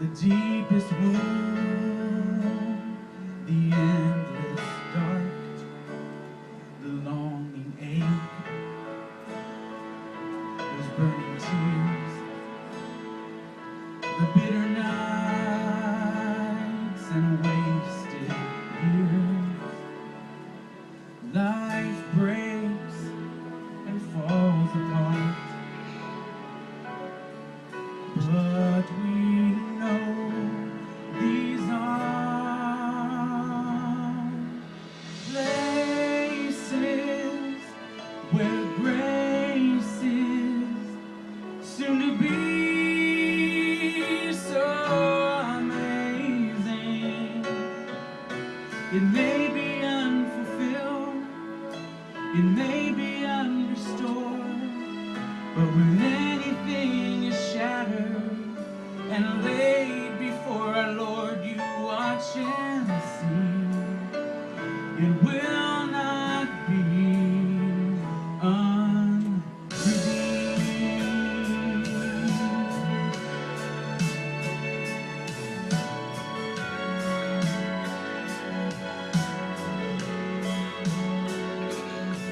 the deepest wound, the endless dark, the longing ache, those burning tears, the bitter nights and wasted years. Life breaks and falls apart, but we know these are places where grace is soon to be so amazing. It may be unfulfilled, it may be unrestored, but when anything is shattered and laid before our Lord, you watch and see. It will not be unredeemed.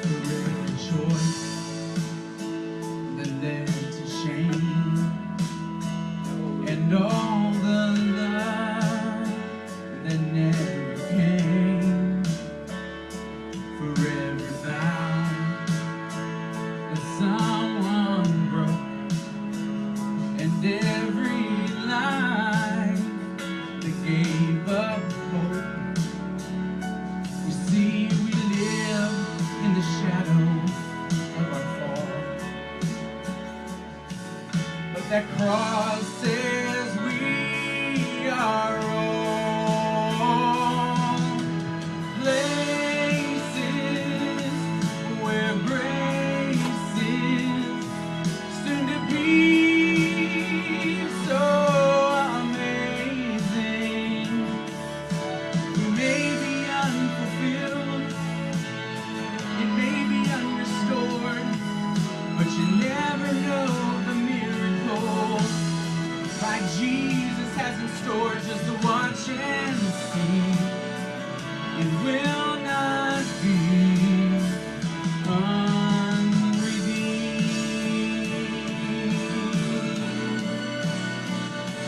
For every choice that led to shame, and all the love that never came, for every vow that someone broke, and every life that gave up hope. You see, we live in the shadow of our fall, but that cross says we are all places where grace is soon to be so amazing. We may be unfulfilled, it may be unrestored, but you never know the miracle like Jesus has in store. Just to watch and see. It will not be unredeemed.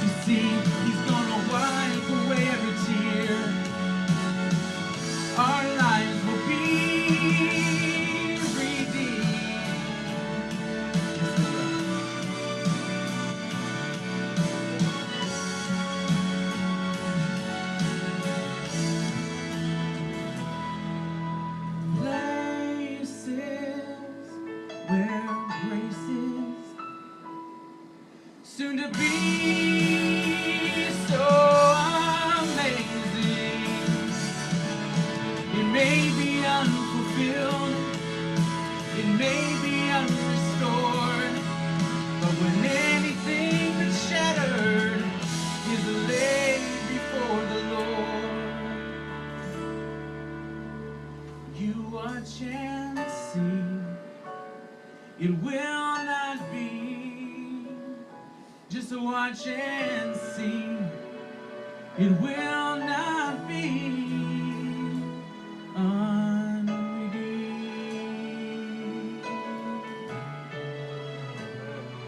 You see, he's gonna wipe away every tear. Our lives will be redeemed. Yes, they will. Places where grace is soon to be so amazing. It may be unfulfilled, it may be unrestored, but when anything that's shattered is laid before the Lord, you watch and see. It will not be. Just watch and see. It will not be unredeemed.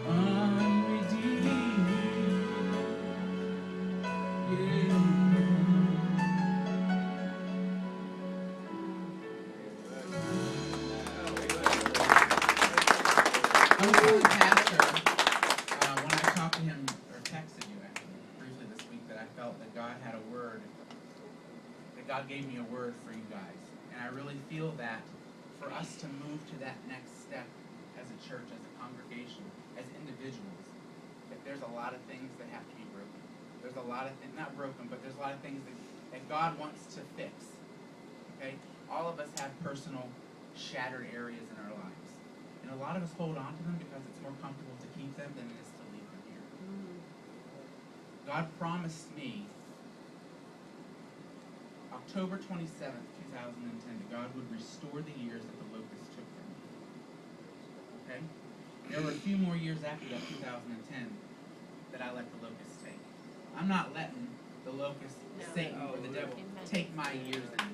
Unredeemed. Yeah. I was telling Pastor when I talked to him, or texted you actually, briefly this week, that I felt that God had a word, that God gave me a word for you guys. And I really feel that for us to move to that next step as a church, as a congregation, as individuals, that there's a lot of things that have to be broken. There's a lot of things, not broken, but there's a lot of things that God wants to fix. Okay? All of us have personal shattered areas in our lives. And a lot of us hold on to them because it's more comfortable to keep them than it is to leave them here. God promised me October 27th, 2010, that God would restore the years that the locusts took from me. Okay? There were a few more years after that, 2010, that I let the locusts take. I'm not letting the locust, Satan, or the devil take my years out.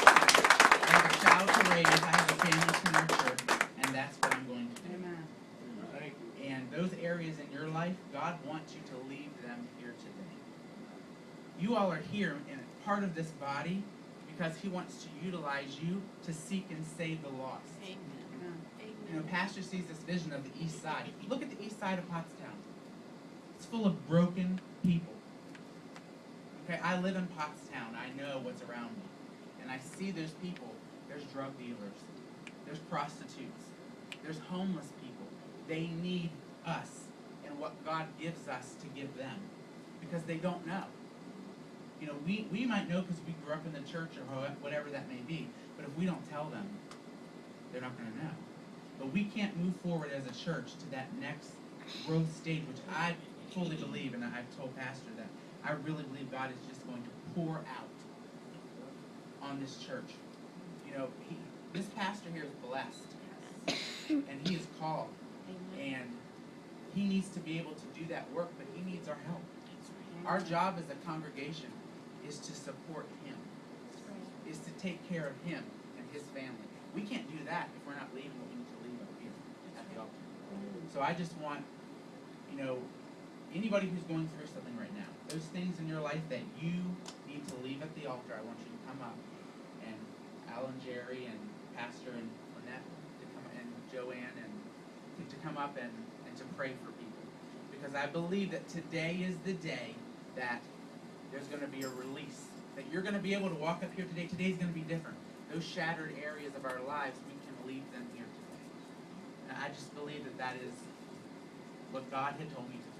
I have a child to raise, I have a family to nurture, and that's what I'm going to do. Amen. And those areas in your life, God wants you to leave them here today. You all are here in part of this body because he wants to utilize you to seek and save the lost. Amen. You know, Pastor sees this vision of the east side. Look at the east side of Pottstown. It's full of broken people. Okay, I live in Pottstown. I know what's around me. And I see there's people. There's drug dealers. There's prostitutes. There's homeless people. They need us and what God gives us to give them because they don't know. You know, we might know because we grew up in the church or whatever that may be, but if we don't tell them, they're not going to know. But we can't move forward as a church to that next growth stage, which I fully believe, and I've told Pastor that I really believe God is just going to pour out on this church. You know, this pastor here is blessed, and he is called, and he needs to be able to do that work, but he needs our help. Our job as a congregation is to support him, is to take care of him and his family. We can't do that if we're not leaving what we need to leave up here at the altar. So I just want, you know, anybody who's going through something right now, those things in your life that you need to leave at the altar, I want you to come up. And Alan, Jerry, and Pastor, and Lynette, to come, and Joanne, and to come up and to pray for people. Because I believe that today is the day that there's going to be a release. That you're going to be able to walk up here today. Today's going to be different. Those shattered areas of our lives, we can leave them here today. And I just believe that that is what God had told me to